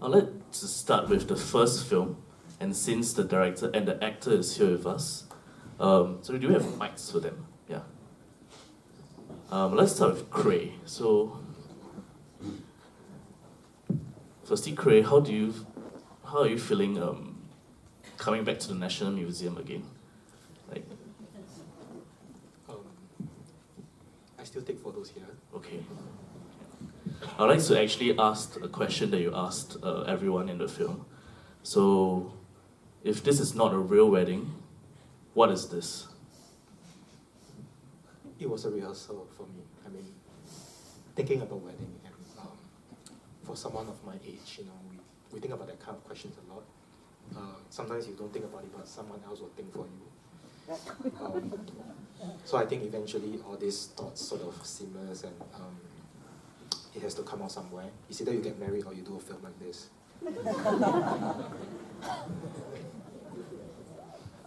I'd like to start with the first film, and since the director and the actor is here with us, so we do have mics for them. Yeah. Let's start with Kray. So, firstly, Kray, how are you feeling coming back to the National Museum again? Like, I still take photos here. okay. I'd like to actually ask a question that you asked everyone in the film. So, if this is not a real wedding, what is this? It was a rehearsal for me. I mean, thinking about wedding, and for someone of my age, we think about that kind of questions a lot. Sometimes you don't think about it, but someone else will think for you. So I think eventually all these thoughts sort of simmers, and it has to come out somewhere. It's either you get married or you do a film like this.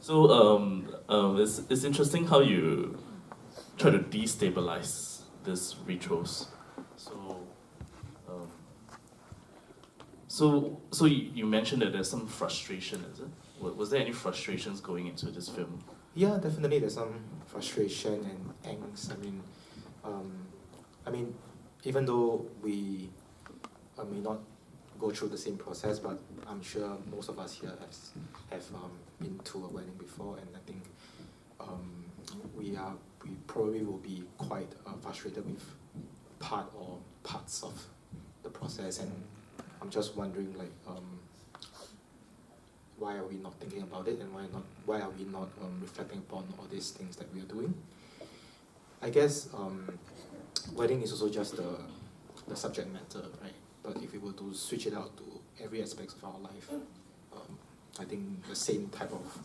So it's interesting how you try to destabilize this rituals. So you mentioned that there's some frustration, is it? Was there any frustrations going into this film? Yeah, definitely. There's some frustration and angst. I mean, even though we may not go through the same process, but I'm sure most of us here have been to a wedding before, and I think we probably will be quite frustrated with parts of the process, and I'm just wondering, like, why are we not thinking about it, and why are we not reflecting upon all these things that we are doing? I guess wedding is also just the subject matter, right? But if we were to switch it out to every aspect of our life, I think the same type of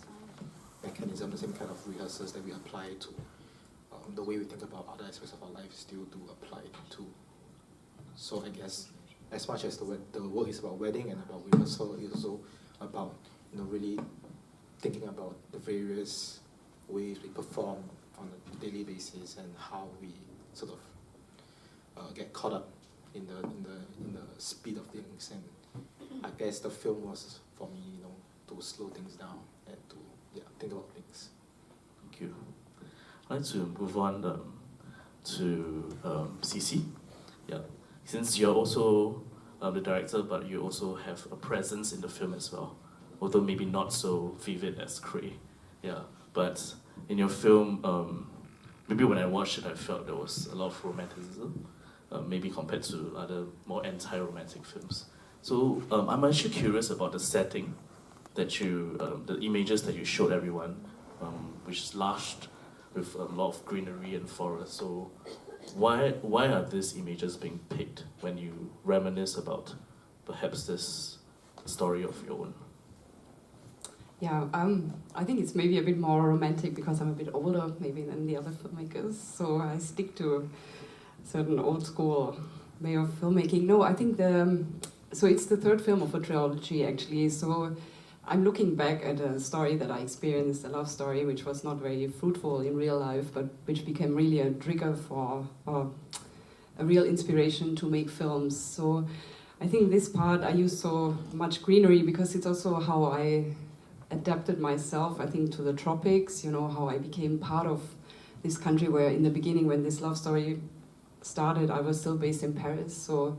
mechanism, the same kind of rehearsals that we apply to the way we think about other aspects of our life still do apply too. So I guess as much as the work is about wedding and about rehearsal, it's also about really thinking about the various ways we perform on a daily basis and how we sort of get caught up in the speed of things. And I guess the film was for me, to slow things down and to think about things. Thank you. I'd like to move on to Sissi. Yeah, since you're also the director, but you also have a presence in the film as well, although maybe not so vivid as Kray. Yeah, but in your film, maybe when I watched it, I felt there was a lot of romanticism, maybe compared to other more anti-romantic films. So I'm actually curious about the setting that the images that you showed everyone, which is lush with a lot of greenery and forest. So why are these images being picked when you reminisce about perhaps this story of your own? Yeah, I think it's maybe a bit more romantic because I'm a bit older maybe than the other filmmakers, so I stick to certain old school way of filmmaking. No, I think so it's the third film of a trilogy actually, so I'm looking back at a story that I experienced, a love story, which was not very fruitful in real life, but which became really a trigger for a real inspiration to make films. So I think this part I use so much greenery because it's also how I adapted myself, I think, to the tropics, how I became part of this country where in the beginning when this love story started, I was still based in Paris. So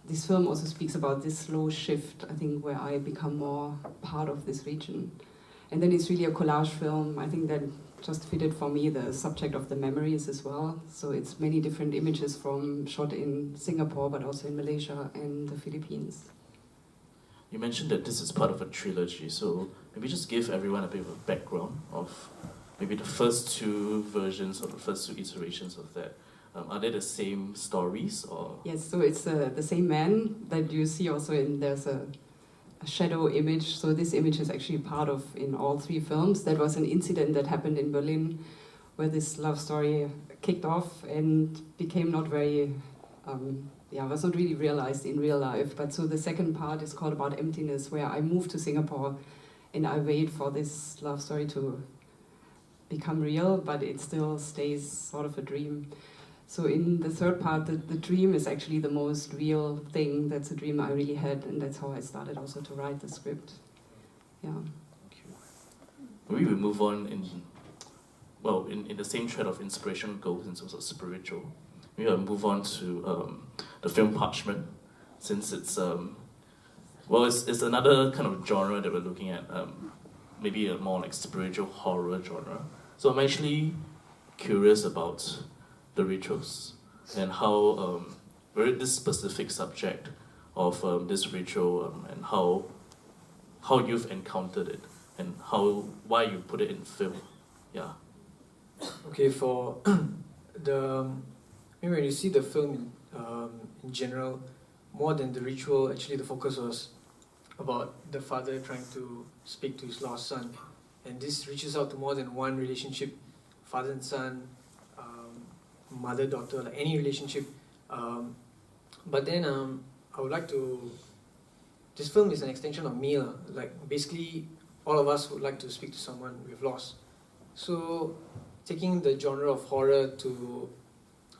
this film also speaks about this slow shift, I think, where I become more part of this region. And then it's really a collage film. I think that just fitted for me the subject of the memories as well. So it's many different images from shot in Singapore, but also in Malaysia and the Philippines. You mentioned that this is part of a trilogy, so maybe just give everyone a bit of a background of maybe the first two versions or the first two iterations of that. Are they the same stories or? Yes, so it's the same man that you see also there's a shadow image. So this image is actually part of in all three films. That was an incident that happened in Berlin where this love story kicked off and became not very, was not really realized in real life. But so the second part is called About Emptiness, where I moved to Singapore and I wait for this love story to become real, but it still stays sort of a dream. So in the third part, the dream is actually the most real thing. That's a dream I really had, and that's how I started also to write the script. Yeah. Maybe we move on in the same thread of inspiration goes in terms of spiritual. Maybe I'll move on to the film Parchment, since it's it's another kind of genre that we're looking at, maybe a more like spiritual horror genre. So I'm actually curious about the rituals and how this specific subject of this ritual and how you've encountered it and why you put it in film. Yeah. Okay, for maybe when you see the film in general, more than the ritual, actually the focus was about the father trying to speak to his lost son, and this reaches out to more than one relationship, father and son, mother-daughter, like any relationship. But then I would like to. This film is an extension of me, like basically all of us would like to speak to someone we've lost. So taking the genre of horror to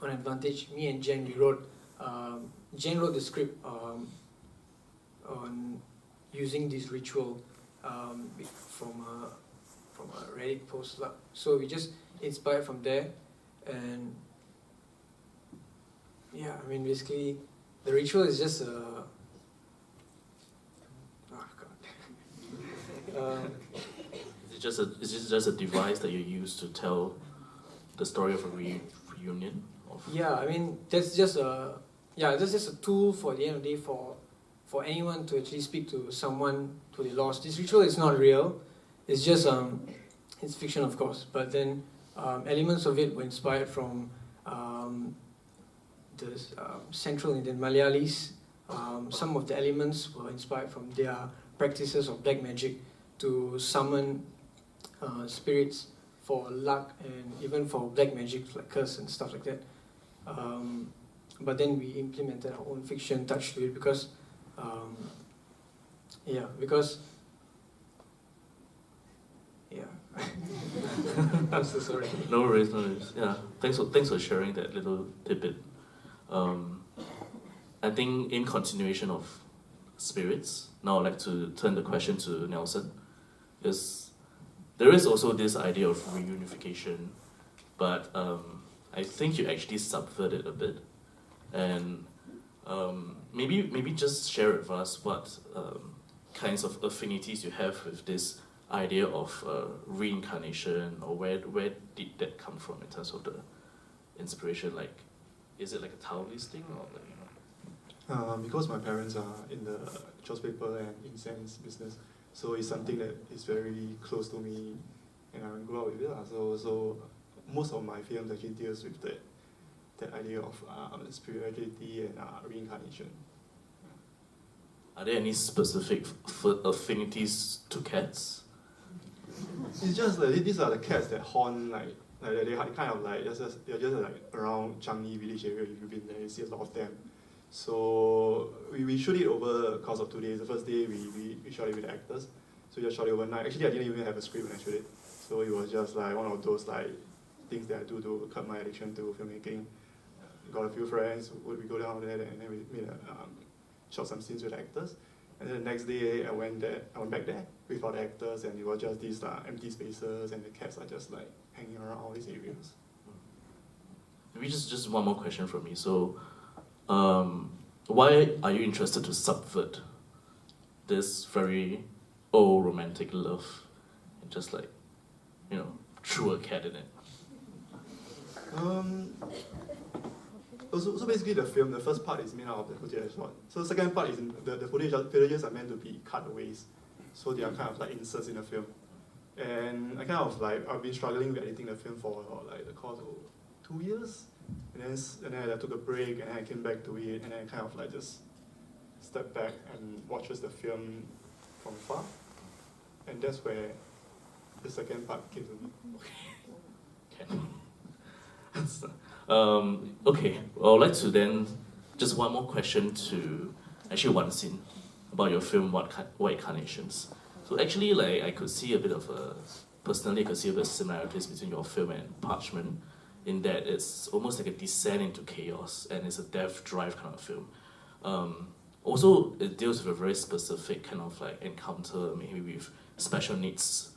an advantage, me and Jen, we wrote. Jen wrote the script on using this ritual from a Reddit post. So we just inspired from there, and yeah, I mean basically the ritual is just a. Oh God. Is it just a device that you use to tell the story of a reunion? Yeah, I mean that's just a tool for the end of the day for anyone to actually speak to someone who they lost. This ritual is not real. It's just it's fiction, of course. But then elements of it were inspired from the Central Indian Malayalis. Some of the elements were inspired from their practices of black magic to summon spirits for luck and even for black magic like curse and stuff like that. But then we implemented our own fiction touch to it because I'm so sorry. No worries. Yeah, thanks for sharing that little tidbit. I think in continuation of spirits, now I'd like to turn the question to Nelson. There is also this idea of reunification, but I think you actually subvert it a bit, and maybe just share with us what kinds of affinities you have with this idea of reincarnation, or where did that come from in terms of the inspiration? Like, is it like a Taoist thing or like? Because my parents are in the newspaper and incense business, so it's something that is very close to me, and I grew up with it. So most of my films actually deals with that idea of spirituality and reincarnation. Are there any specific affinities to cats? It's just like these are the cats that haunt like they kind of like they're just like around Changi village area. If you've been there, you see a lot of them. So we shoot it over the course of 2 days. The first day we shot it with actors, so we just shot it overnight. Actually, I didn't even have a script when I shot it, so it was just like one of those like things that I do to cut my addiction to filmmaking. Got a few friends, we go down there and then we shot some scenes with actors. And then the next day I went back there with all the actors, and it was just these empty spaces, and the cats are just like hanging around all these areas. Maybe just one more question from me. So, why are you interested to subvert this very old romantic love and just like, threw a cat in it? So basically the film, the first part is made out of the footage I shot. So the second part is the footages are meant to be cutaways. So they are kind of like inserts in the film. And I kind of like, I've been struggling with editing the film for like the course of 2 years. And then I took a break, and then I came back to it, and then I kind of like just stepped back and watched the film from far. And that's where the second part came to me. Okay, well, I'd like to then, just one more question to actually Wan Xin about your film, White Carnations. So actually, like, I could see a bit of similarities between your film and Parchment, in that it's almost like a descent into chaos, and it's a death drive kind of film. Also, it deals with a very specific kind of like encounter, maybe with special needs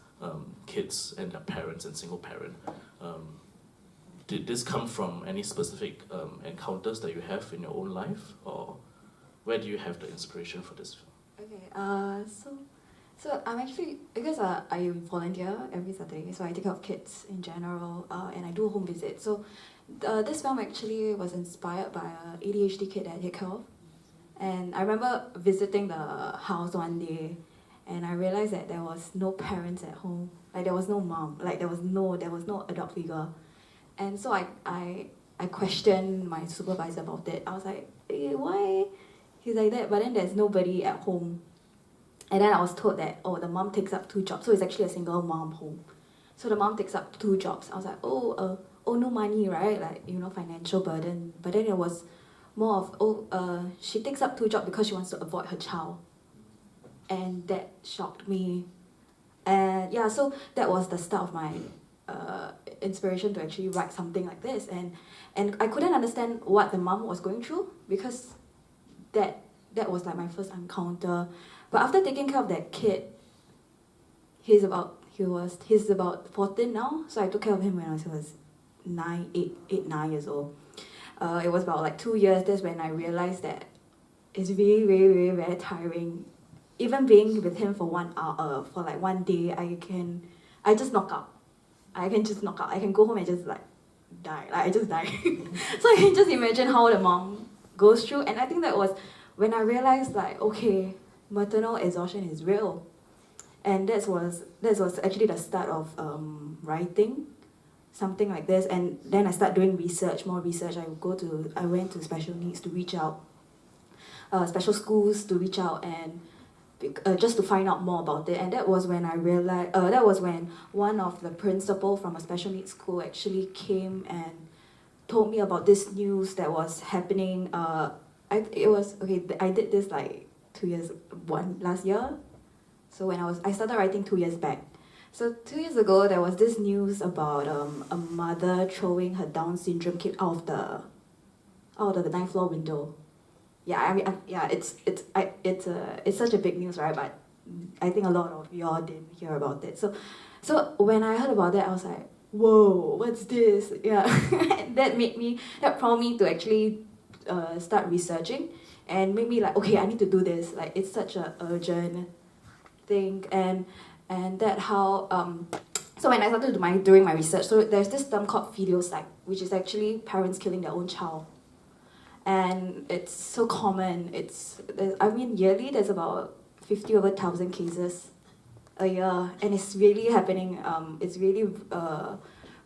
kids and their parents and single parent. Did this come from any specific encounters that you have in your own life, or where do you have the inspiration for this film? Okay, so I'm actually, because I volunteer every Saturday, so I take care of kids in general, and I do home visits. So this film actually was inspired by an ADHD kid that I take care of. And I remember visiting the house one day, and I realized that there was no parents at home. Like there was no mom. Like there was no adult figure. And so I questioned my supervisor about it. I was like, hey, why he's like that? But then there's nobody at home. And then I was told that, oh, the mom takes up 2 jobs. So it's actually a single mom home. So the mom takes up 2 jobs. I was like, oh, no money, right? Like, financial burden. But then it was more of, she takes up 2 jobs because she wants to avoid her child. And that shocked me. And yeah, so that was the start of my inspiration to actually write something like this. And I couldn't understand what the mom was going through, because that was like my first encounter. But after taking care of that kid, he's about 14 now. So I took care of him when I was 9 years old. It was about like 2 years. That's when I realized that it's very, very, very, very tiring. Even being with him for 1 hour, for like 1 day, I just knock out. I can just knock out. I can go home and just like die. Like I just die. So I can just imagine how the mom goes through. And I think that was when I realized like, okay, maternal exhaustion is real. And that was actually the start of writing something like this. And then I started doing more research. I went to special needs to reach out, special schools to reach out, and just to find out more about it. And that was when I realized, that was when one of the principal from a special needs school actually came and told me about this news that was happening. I did this like last year. So when I started writing 2 years back. So 2 years ago, there was this news about a mother throwing her Down syndrome kid out of the 9th floor window. Yeah, I mean, it's such a big news, right? But I think a lot of y'all didn't hear about it. So when I heard about that, I was like, whoa, what's this? Yeah, that prompted me to actually start researching, and made me like, okay, I need to do this. Like it's such a urgent thing, and that how so when I started doing my research, so there's this term called filiocybe, which is actually parents killing their own child. And it's so common. Yearly there's about 50 over 1,000 cases a year, and it's really happening. It's really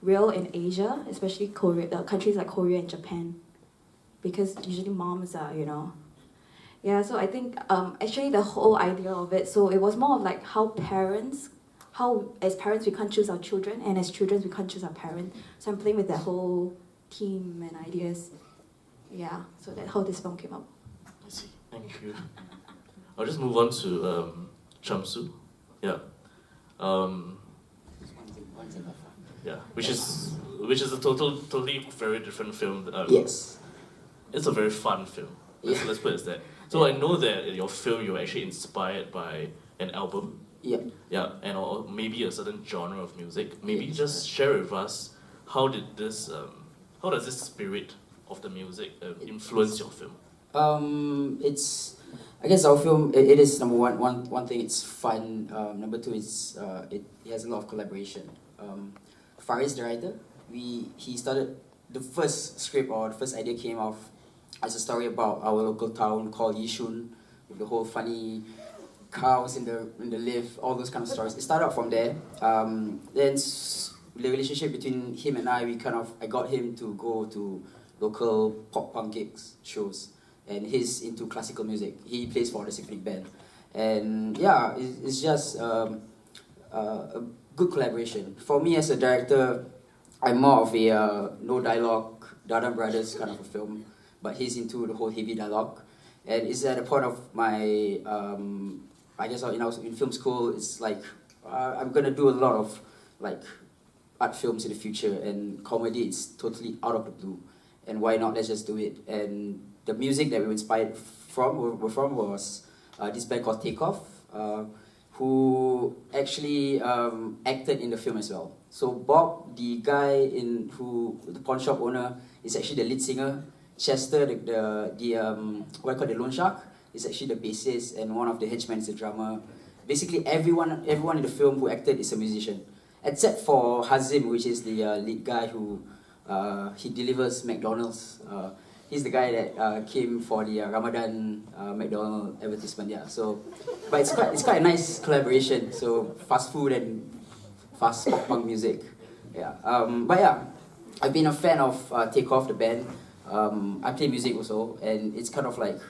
real in Asia, especially countries like Korea and Japan, because usually moms are, Yeah, so I think actually the whole idea of it, so it was more of like how as parents we can't choose our children, and as children we can't choose our parents. So I'm playing with that whole theme and ideas. Yeah, so that's how this film came up. I see. Thank you. I'll just move on to Syamsul. Yeah. Yeah, which is a totally very different film. Yes. It's a very fun film. Let's put it as that. So I know that in your film you were actually inspired by an album. Yeah. Yeah, or maybe a certain genre of music. Maybe just share with us how does this spirit of the music influence your film? I guess our film, it is number one thing, it's fun. Number two, it has a lot of collaboration. Faris, the writer, he started, the first script or the first idea came off as a story about our local town called Yishun, with the whole funny cows in the lift, all those kind of stories. It started out from there. Then the relationship between him and I got him to go to local pop punk gigs, shows, and he's into classical music. He plays for the symphonic band, and yeah, it's just a good collaboration. For me as a director, I'm more of a no dialogue, Dardan Brothers kind of a film, but he's into the whole heavy dialogue, and it's at a point of my I guess in film school, it's like I'm gonna do a lot of like art films in the future, and comedy is totally out of the blue. And why not? Let's just do it. And the music that we were inspired from was this band called Takeoff, who actually acted in the film as well. So Bob, the guy the pawn shop owner, is actually the lead singer. Chester, the loan shark, is actually the bassist, and one of the henchmen is the drummer. Basically, everyone in the film who acted is a musician, except for Hazim, which is the lead guy who he delivers McDonald's. He's the guy that came for the Ramadan McDonald advertisement. Yeah. So, but it's quite a nice collaboration. So fast food and fast pop punk music. Yeah. But yeah, I've been a fan of Takeoff, the band. I play music also, and it's kind of like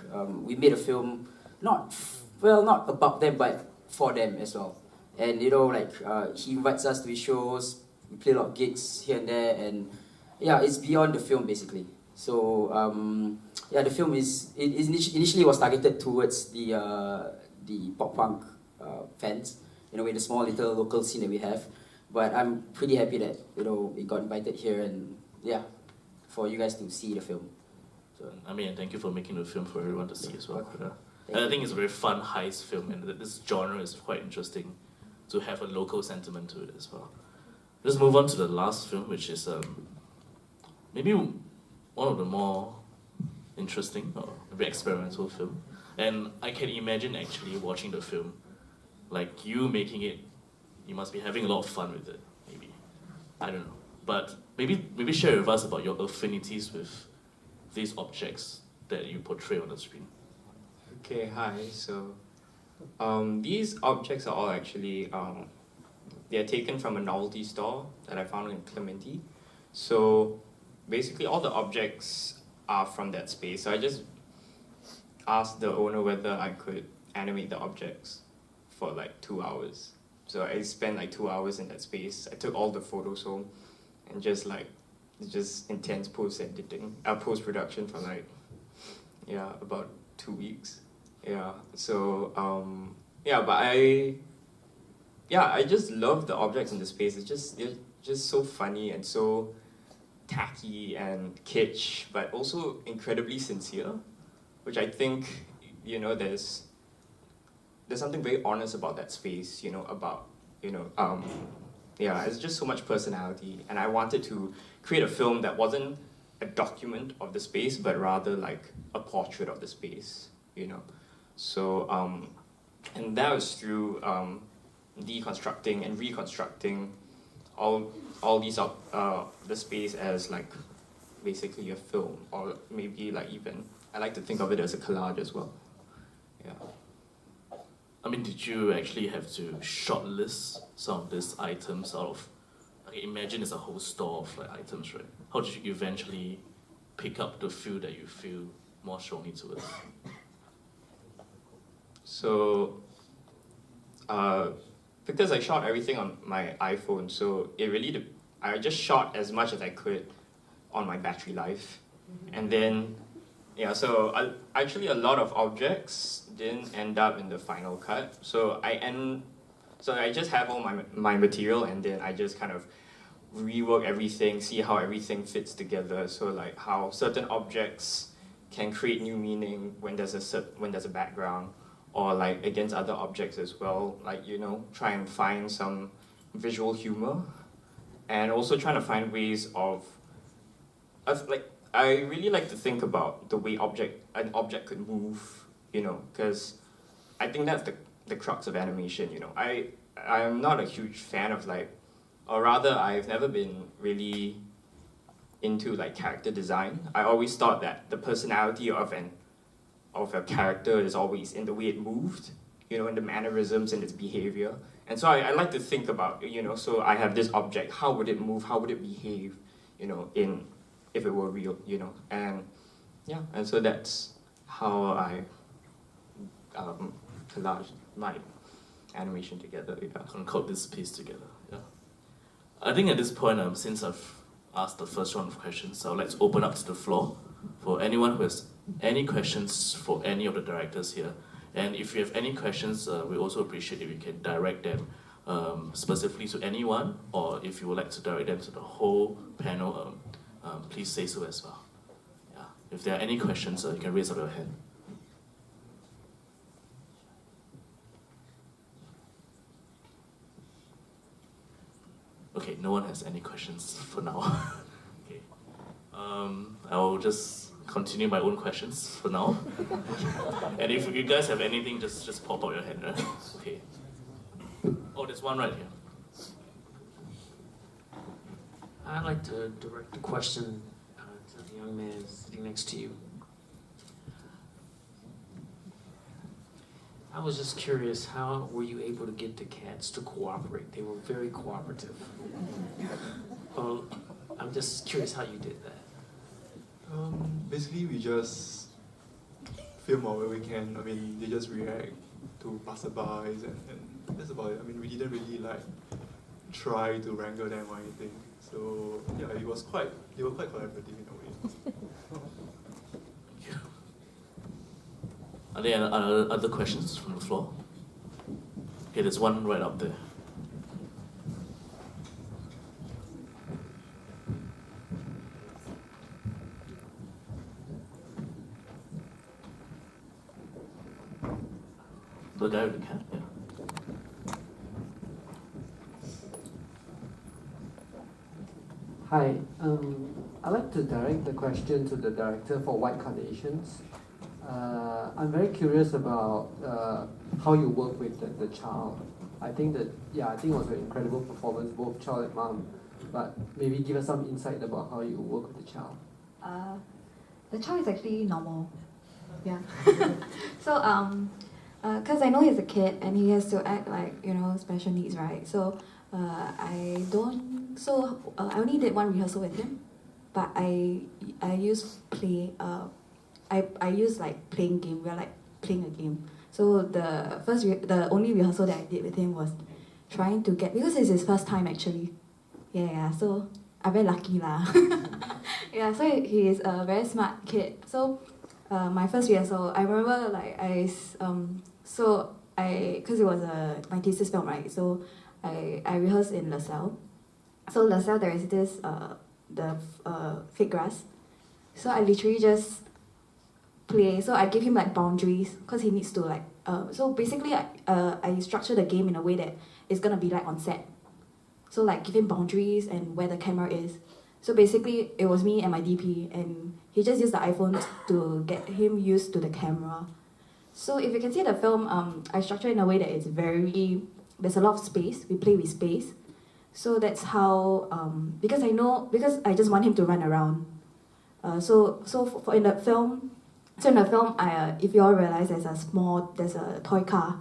we made a film, not about them, but for them as well. And you know, like he invites us to his shows. We play a lot of gigs here and there, and yeah, it's beyond the film basically. So yeah, the film initially was targeted towards the pop punk fans, in a way, the small little local scene that we have. But I'm pretty happy that we got invited here, and yeah, for you guys to see the film. So I mean, thank you for making the film for everyone to see as well. Yeah. And I think it's a very fun heist film, and this genre is quite interesting to have a local sentiment to it as well. Let's move on to the last film, which is maybe one of the more interesting or maybe experimental film. And I can imagine actually watching the film, like you making it, you must be having a lot of fun with it, maybe. I don't know. But maybe share with us about your affinities with these objects that you portray on the screen. Okay, hi. So these objects are all actually, they're taken from a novelty store that I found in Clementi. So basically all the objects are from that space. So I just asked the owner whether I could animate the objects for like 2 hours. So I spent like 2 hours in that space. I took all the photos home and just intense post-production for like, about 2 weeks. Yeah, so, but I just love the objects in the space. They're just so funny and so tacky and kitsch, but also incredibly sincere, which I think, there's something very honest about that space, it's just so much personality, and I wanted to create a film that wasn't a document of the space, but rather like a portrait of the space, So, and that was through deconstructing and reconstructing all these the space as like basically a film, or maybe like even I like to think of it as a collage as well. Yeah. I mean, did you actually have to shortlist some of these items out of, imagine it's a whole store of like items, right? How did you eventually pick up the few that you feel more strongly towards? So, because I shot everything on my iPhone, so I just shot as much as I could on my battery life. And then, so actually a lot of objects didn't end up in the final cut. So I just have all my material, and then I just kind of rework everything, see how everything fits together. So like how certain objects can create new meaning when there's a background, or like against other objects as well, like, try and find some visual humor, and also trying to find ways of I really like to think about the way an object could move, because I think that's the crux of animation, I am not a huge fan of or rather I've never been really into like character design. I always thought that the personality of a character is always in the way it moved, in the mannerisms and its behavior. And so I like to think about, so I have this object, how would it move, how would it behave, if it were real, and so that's how I collage my animation together. Concord this piece together. Yeah. I think at this point, since I've asked the first round of questions, I would like to open up to the floor for anyone who has any questions for any of the directors here. And if you have any questions, we also appreciate if you can direct them specifically to anyone, or if you would like to direct them to the whole panel, please say so as well. Yeah. If there are any questions, you can raise up your hand. Okay, no one has any questions for now. Okay. I'll just continue my own questions for now. And if you guys have anything, just pop up your hand. Right? Okay. Oh, there's one right here. I'd like to direct a question to the young man sitting next to you. I was just curious, how were you able to get the cats to cooperate? They were very cooperative. I'm just curious how you did that. Basically, we just film whatever we can. I mean, they just react to passerbys and that's about it. I mean, we didn't really like try to wrangle them or anything. So yeah, they were quite collaborative in a way. Are there other questions from the floor? Okay, there's one right up there. The guy with the cat? Yeah. Hi, I'd like to direct the question to the director for White Carnations. I'm very curious about how you work with the child. I think it was an incredible performance, both child and mom. But maybe give us some insight about how you work with the child. The child is actually normal. Yeah. So, because I know he's a kid and he has to act like, special needs, right? So, I only did one rehearsal with him, but I use play. I use like playing game. We're like playing a game. So the only rehearsal that I did with him was trying to get, because it's his first time actually. Yeah. So I'm very lucky lah. Yeah. So he is a very smart kid. So my first rehearsal, I remember because it was my thesis film, right? So I rehearsed in LaSalle. So LaSalle, there is this fake grass. So I literally just play. So I give him like boundaries because he needs to like. So basically, I structure the game in a way that it's gonna be like on set. So like give him boundaries and where the camera is. So basically, it was me and my DP, and he just used the iPhone to get him used to the camera. So if you can see the film, I structure it in a way that it's there's a lot of space. We play with space. So that's how, because I just want him to run around. So in the film, if you all realize there's a toy car.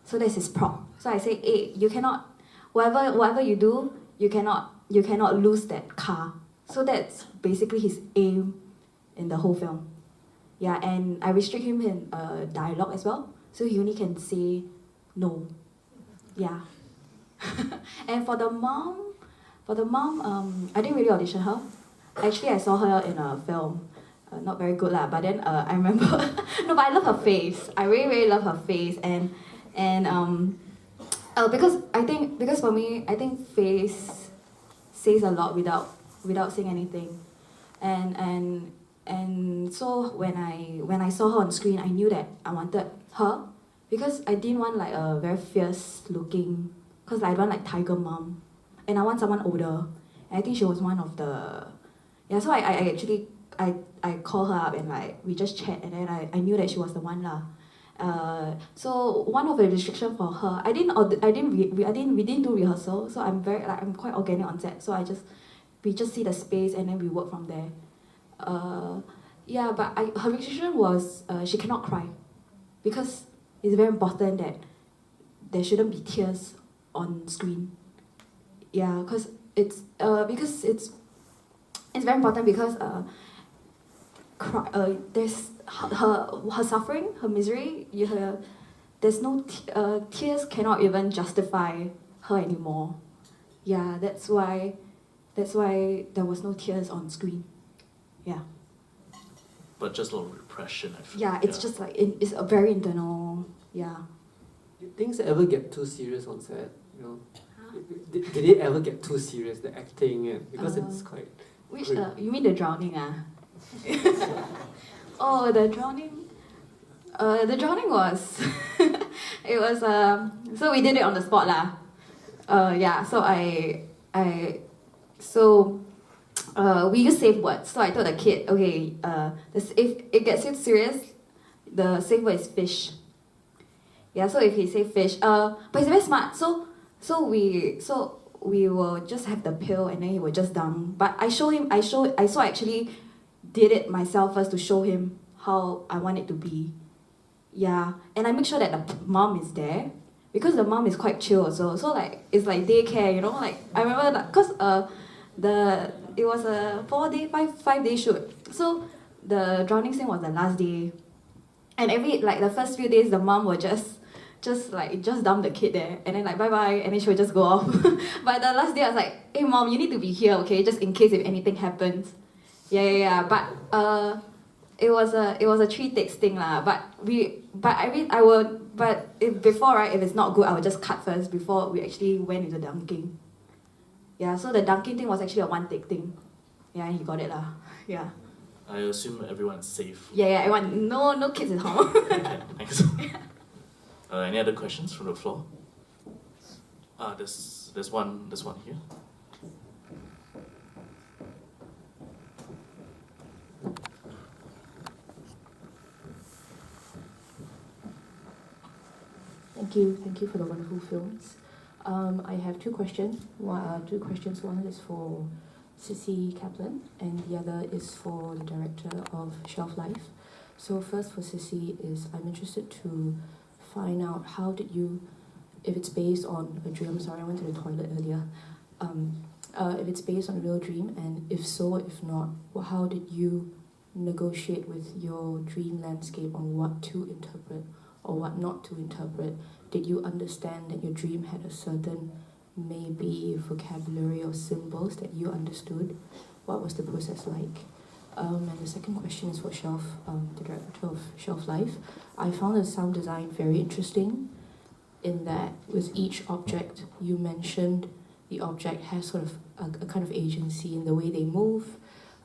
So that's his prop. So I say, hey, you cannot, whatever you do, you cannot lose that car. So that's basically his aim in the whole film. Yeah, and I restrict him in dialogue as well. So he only can say no. Yeah. And for the mom, I didn't really audition her. Actually, I saw her in a film. Not very good lah, but then I remember. No, but I love her face. I really, really love her face, and because for me, I think face says a lot without saying anything, and so when I saw her on screen, I knew that I wanted her, because I didn't want like a very fierce looking, because I want like tiger mom, and I want someone older, and I think she was one of the, yeah. So I call her up and like we just chat, and then I knew that she was the one lah. So one of the restrictions for her, we didn't do rehearsal, so I'm quite organic on set. So we just see the space and then we work from there. Yeah, but her restriction was she cannot cry, because it's very important that there shouldn't be tears on screen. Yeah, because it's very important, because there's her suffering, her misery. There's no tears cannot even justify her anymore. Yeah, that's why there was no tears on screen. Yeah. But just a little repression, I feel. Yeah, it's just like it's a very internal. Yeah. Did things ever get too serious on set? You know, did it ever get too serious, the acting? Because it's quite. Which great. you mean the drowning? Oh, the drowning. The drowning was it was so we did it on the spot lah. Yeah. So we use safe words. So I told the kid, okay, if it gets too serious, the safe word is fish. Yeah. So if he say fish, but he's very smart. So we will just have the pill and then he will just dunk. But I actually did it myself first to show him how I want it to be. Yeah, and I make sure that the mom is there because the mom is quite chill also. So like it's like daycare, you know. Like I remember that because it was a 5-day shoot. So the drowning scene was the last day, and the first few days the mom will just dump the kid there and then like bye bye and then she will just go off. But the last day I was like, hey mom, you need to be here, okay, just in case if anything happens. Yeah. But it was a 3 takes thing lah. Before, right, if it's not good, I would just cut first before we actually went into dunking. Yeah, so the dunking thing was actually a 1 take thing. Yeah, he got it lah. Yeah. I assume everyone is safe. Yeah, everyone. No kids at home. Okay, thanks. Any other questions from the floor? There's one here. Thank you for the wonderful films. I have 2 questions. One is for Sissi Kaplan, and the other is for the director of Shelf Life. So first for Sissi is I'm interested to find out how did you, if it's based on a dream. Sorry, I went to the toilet earlier. If it's based on a real dream, and if so, if not, how did you negotiate with your dream landscape on what to interpret or what not to interpret? Did you understand that your dream had a certain maybe vocabulary or symbols that you understood? What was the process like? And the second question is for the director of Shelf Life. I found the sound design very interesting in that with each object you mentioned the object has sort of a kind of agency in the way they move.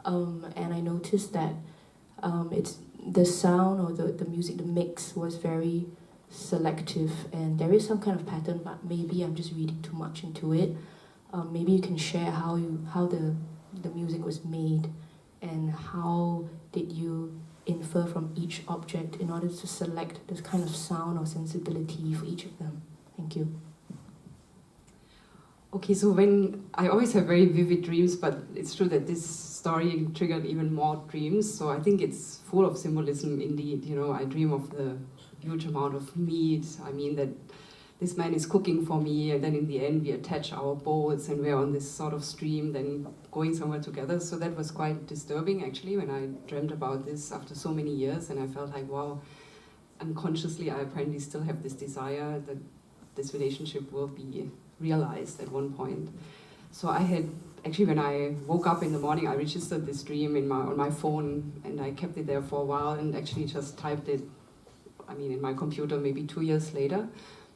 And I noticed that it's the sound or the music, the mix was very selective, and there is some kind of pattern, but maybe I'm just reading too much into it. Maybe you can share how the music was made, and how did you infer from each object in order to select this kind of sound or sensibility for each of them. Thank you. Okay, so when I always have very vivid dreams, but it's true that this story triggered even more dreams. So I think it's full of symbolism indeed. You know, I dream of the huge amount of meat. I mean that this man is cooking for me, and then in the end we attach our boats and we're on this sort of stream, then going somewhere together. So that was quite disturbing actually when I dreamt about this after so many years, and I felt like, wow, unconsciously I apparently still have this desire that this relationship will be realized at one point. So I had, actually when I woke up in the morning, I registered this dream on my phone, and I kept it there for a while and actually just typed it, in my computer maybe 2 years later.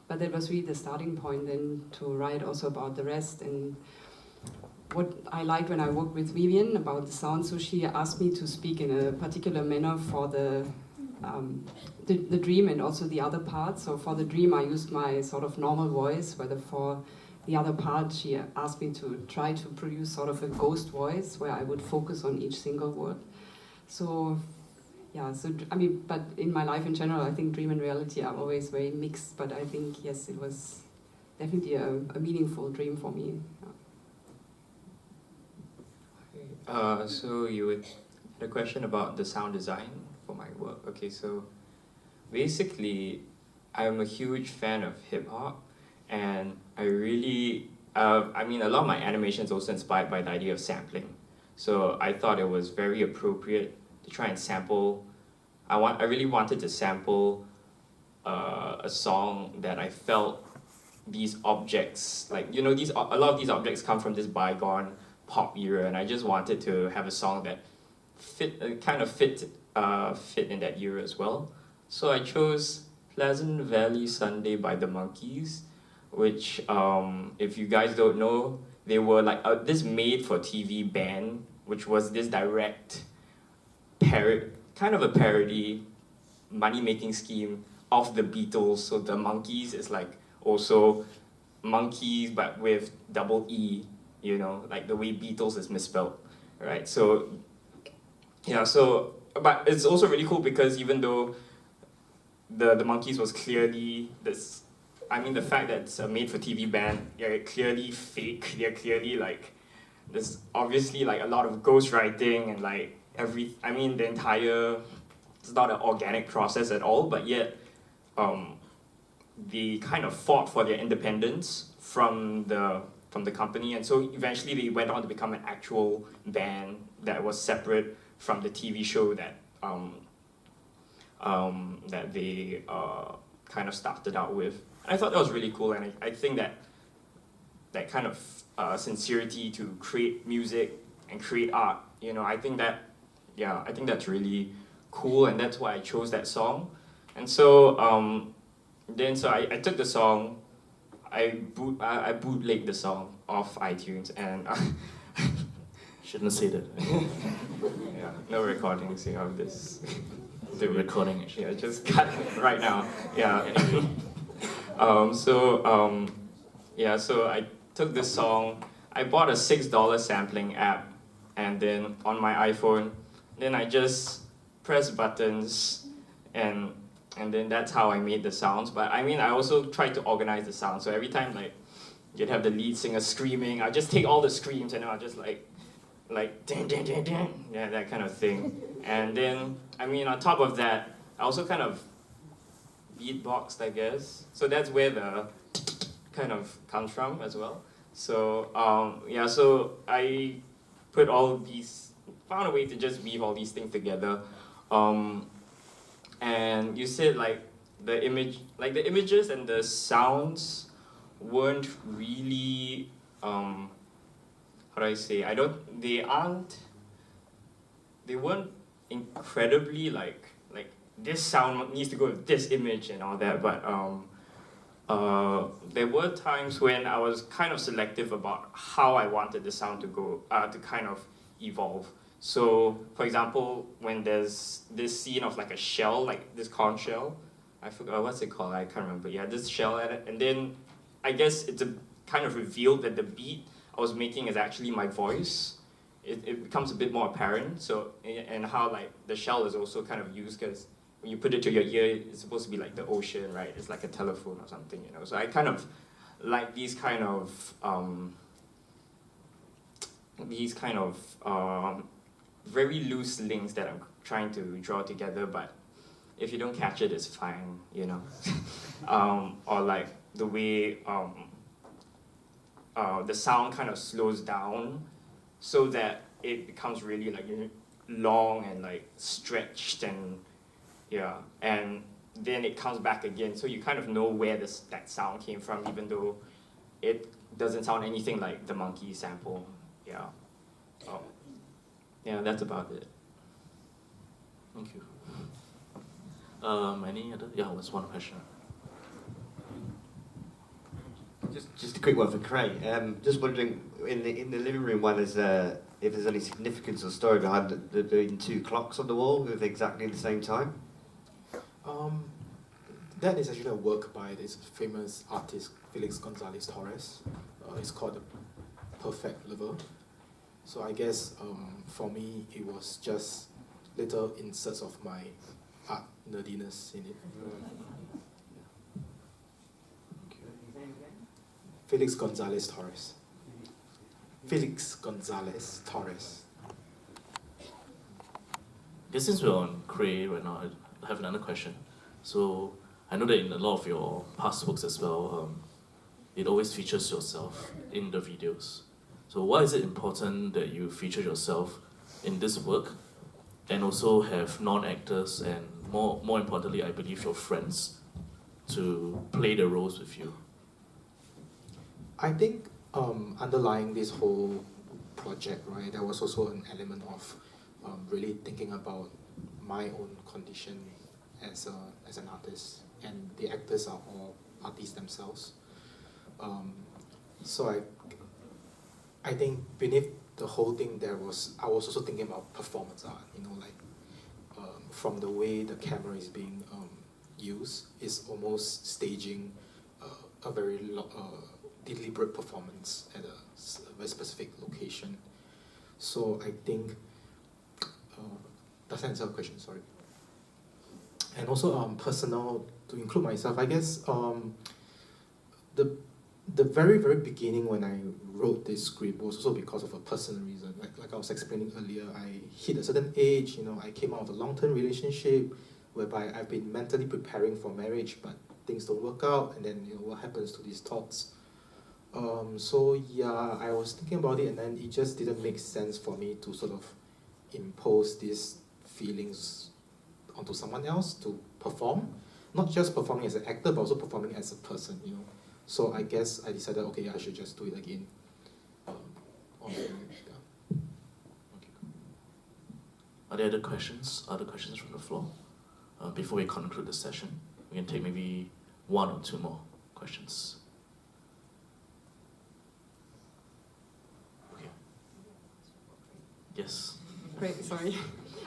But that was really the starting point then to write also about the rest. And what I liked when I worked with Vivian about the sound, so she asked me to speak in a particular manner for the dream and also the other part. So for the dream I used my sort of normal voice, but for the other part she asked me to try to produce sort of a ghost voice where I would focus on each single word. So yeah, but in my life in general, I think dream and reality are always very mixed, but I think, yes, it was definitely a meaningful dream for me. Okay. So you had a question about the sound design for my work. Okay, so basically, I'm a huge fan of hip-hop, and I really, a lot of my animation is also inspired by the idea of sampling. So I thought it was very appropriate to try and sample. I really wanted to sample a song that I felt these objects, like, a lot of these objects come from this bygone pop era, and I just wanted to have a song that fit in that era as well. So I chose Pleasant Valley Sunday by the Monkees. which, if you guys don't know, they were like this made-for-TV band, which was this direct kind of a parody money-making scheme of the Beatles. So the Monkeys is like also monkeys, but with double E, you know, like the way Beatles is misspelled, right? So, yeah, so, but it's also really cool because even though the Monkeys was clearly this, I mean, the fact that it's a made-for-TV band, they're clearly fake, they're clearly like, there's obviously like a lot of ghostwriting and like the entire, it's not an organic process at all, but yet they kind of fought for their independence from the company, and so eventually they went on to become an actual band that was separate from the TV show that that they kind of started out with. I thought that was really cool, and I think that kind of sincerity to create music and create art, you know, I think that's really cool, and that's why I chose that song. And so I took the song, I bootlegged the song off iTunes, and Shouldn't say that. yeah, no recordings here of this. The recording. Yeah, just cut right now. Yeah. So I took this song. I bought a $6 sampling app, and then on my iPhone, then I just press buttons, and then that's how I made the sounds. But I mean, I also tried to organize the sound. So every time like you'd have the lead singer screaming, I just take all the screams and I'll just like ding ding ding ding, yeah, that kind of thing. And then I mean, on top of that, I also kind of beatboxed, I guess. So that's where the kind of comes from as well. So so I found a way to just weave all these things together. And you said like the images and the sounds weren't really how do I say? They weren't incredibly like this sound needs to go with this image and all that, but there were times when I was kind of selective about how I wanted the sound to go, to kind of evolve. So, for example, when there's this scene of like a shell, like this conch shell, I forgot, what's it called? I can't remember. Yeah, this shell at it, and then I guess it's a kind of revealed that the beat I was making is actually my voice. It becomes a bit more apparent. So, and how like the shell is also kind of used because when you put it to your ear, it's supposed to be like the ocean, right? It's like a telephone or something, you know. So I kind of like these kind of very loose links that I'm trying to draw together, but if you don't catch it, it's fine, you know. Or like the way the sound kind of slows down so that it becomes really like long and like stretched, and yeah, and then it comes back again, so you kind of know where that sound came from, even though it doesn't sound anything like the monkey sample. Yeah. Yeah, that's about it. Thank you. Any other? Yeah, was one question. Just a quick one for Kray. Just wondering, in the living room, if there's any significance or story behind there being two clocks on the wall with exactly the same time. That is actually a work by this famous artist Felix Gonzalez Torres. It's called The Perfect Liver. So I guess for me it was just little inserts of my art nerdiness in it. Felix Gonzalez Torres. Felix Gonzalez Torres. Guess since we're on Kray right now, I have another question. So I know that in a lot of your past works as well, it always features yourself in the videos. So why is it important that you feature yourself in this work and also have non-actors and more importantly, I believe your friends to play the roles with you? I think underlying this whole project, right, there was also an element of really thinking about my own condition as an artist, and the actors are all artists themselves. So I think beneath the whole thing I was also thinking about performance art, like from the way the camera is being used, is almost staging a very deliberate performance at a very specific location. So I think, does that answer your question? Sorry. And also personal, to include myself, I guess the very, very beginning when I wrote this script was also because of a personal reason. Like I was explaining earlier, I hit a certain age, I came out of a long-term relationship whereby I've been mentally preparing for marriage, but things don't work out, and then what happens to these thoughts. So yeah, I was thinking about it, and then it just didn't make sense for me to sort of impose these feelings onto someone else to perform, not just performing as an actor, but also performing as a person, So I guess I decided, okay, I should just do it again. Okay. Are there other questions? Other questions from the floor? Before we conclude the session, we can take maybe one or two more questions. Okay. Yes. Great, sorry.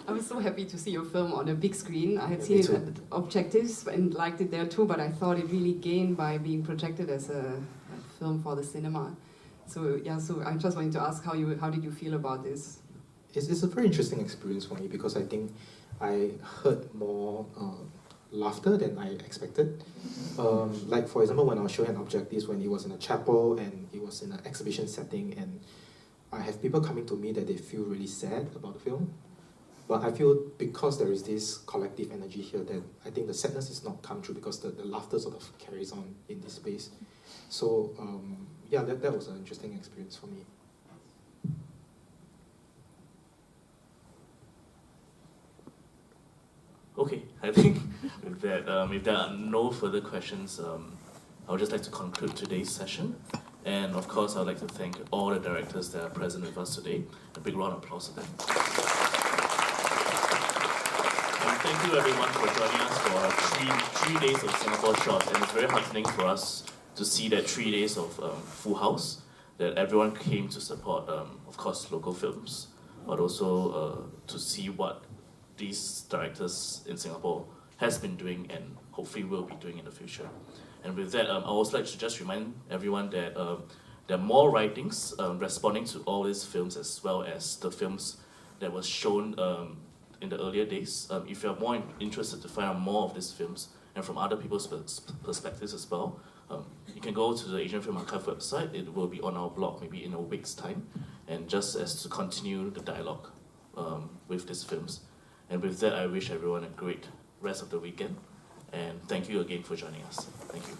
I was so happy to see your film on a big screen. I had seen it at Objectives and liked it there too, but I thought it really gained by being projected as a film for the cinema. So yeah, so I just wanted to ask how did you feel about this? It's a very interesting experience for me because I think I heard more laughter than I expected. Like for example, when I was showing Objectives, when it was in a chapel and it was in an exhibition setting, and I have people coming to me that they feel really sad about the film. But I feel because there is this collective energy here, that I think the sadness is not come true because the laughter sort of carries on in this space. So yeah, that was an interesting experience for me. Okay, I think with that, if there are no further questions, I would just like to conclude today's session. And of course, I would like to thank all the directors that are present with us today. A big round of applause to them. Thank you everyone for joining us for three days of Singapore Shorts, and it's very heartening for us to see that 3 days of full house, that everyone came to support, of course, local films, but also to see what these directors in Singapore has been doing and hopefully will be doing in the future. And with that, I would also like to just remind everyone that there are more writings responding to all these films as well as the films that was shown in the earlier days. If you're more interested to find out more of these films and from other people's perspectives as well, you can go to the Asian Film Archive website. It will be on our blog maybe in a week's time, and just as to continue the dialogue with these films. And with that, I wish everyone a great rest of the weekend, and thank you again for joining us. Thank you.